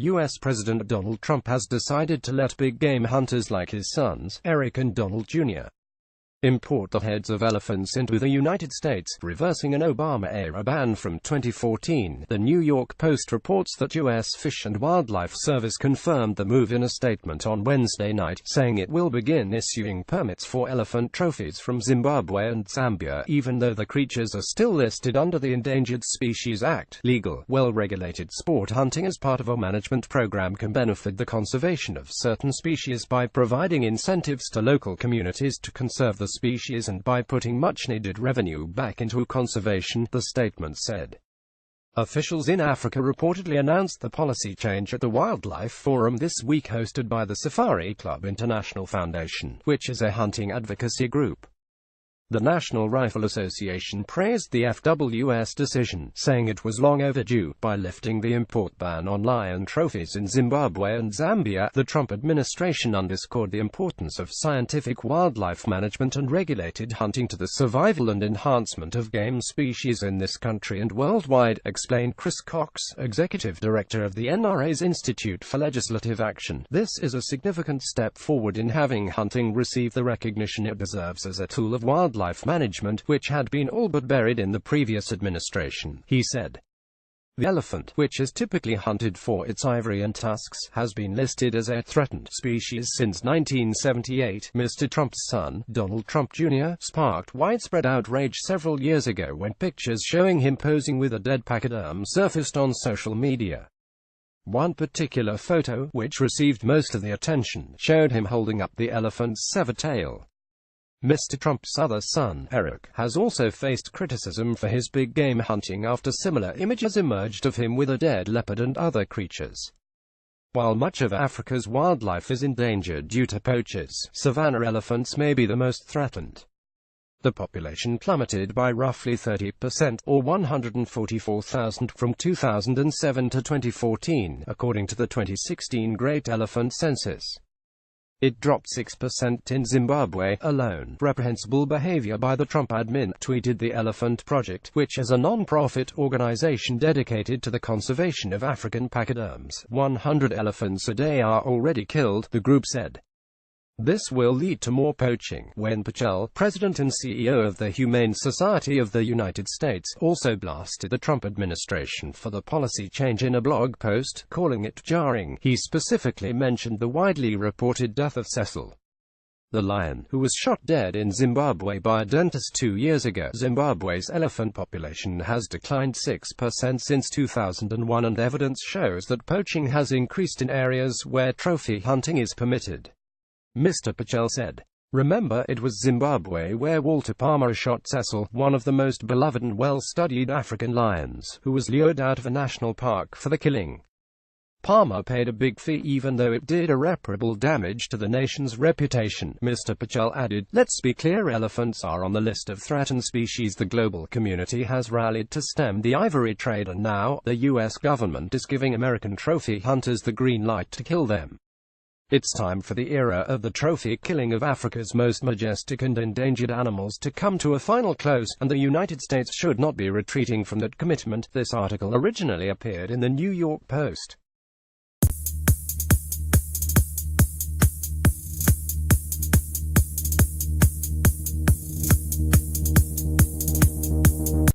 U.S. President Donald Trump has decided to let big game hunters like his sons, Eric and Donald Jr., import the heads of elephants into the United States, reversing an Obama-era ban from 2014. The New York Post reports that U.S. Fish and Wildlife Service confirmed the move in a statement on Wednesday night, saying it will begin issuing permits for elephant trophies from Zimbabwe and Zambia, even though the creatures are still listed under the Endangered Species Act. Legal, well-regulated sport hunting as part of a management program can benefit the conservation of certain species by providing incentives to local communities to conserve the species and by putting much-needed revenue back into conservation, the statement said. Officials in Africa reportedly announced the policy change at the Wildlife Forum this week, hosted by the Safari Club International Foundation, which is a hunting advocacy group. The National Rifle Association praised the FWS decision, saying it was long overdue. By lifting the import ban on lion trophies in Zimbabwe and Zambia, the Trump administration underscored the importance of scientific wildlife management and regulated hunting to the survival and enhancement of game species in this country and worldwide, explained Chris Cox, executive director of the NRA's Institute for Legislative Action. This is a significant step forward in having hunting receive the recognition it deserves as a tool of wildlife management, which had been all but buried in the previous administration, he said. The elephant, which is typically hunted for its ivory and tusks, has been listed as a threatened species since 1978. Mr. Trump's son, Donald Trump Jr., sparked widespread outrage several years ago when pictures showing him posing with a dead pachyderm surfaced on social media. One particular photo, which received most of the attention, showed him holding up the elephant's severed tail. Mr. Trump's other son, Eric, has also faced criticism for his big game hunting after similar images emerged of him with a dead leopard and other creatures. While much of Africa's wildlife is endangered due to poachers, savanna elephants may be the most threatened. The population plummeted by roughly 30%, or 144,000, from 2007 to 2014, according to the 2016 Great Elephant Census. It dropped 6% in Zimbabwe alone. Reprehensible behavior by the Trump admin, tweeted the Elephant Project, which is a non-profit organization dedicated to the conservation of African pachyderms. 100 elephants a day are already killed, the group said. This will lead to more poaching. Wayne Pachel, president and CEO of the Humane Society of the United States, also blasted the Trump administration for the policy change in a blog post, calling it jarring. He specifically mentioned the widely reported death of Cecil the lion, who was shot dead in Zimbabwe by a dentist 2 years ago. Zimbabwe's elephant population has declined 6% since 2001, and evidence shows that poaching has increased in areas where trophy hunting is permitted. Mr. Pachel said. Remember, it was Zimbabwe where Walter Palmer shot Cecil, one of the most beloved and well-studied African lions, who was lured out of a national park for the killing. Palmer paid a big fee even though it did irreparable damage to the nation's reputation. Mr. Pachel added, let's be clear, elephants are on the list of threatened species. The global community has rallied to stem the ivory trade, and now, the U.S. government is giving American trophy hunters the green light to kill them. It's time for the era of the trophy killing of Africa's most majestic and endangered animals to come to a final close, and the United States should not be retreating from that commitment. This article originally appeared in the New York Post.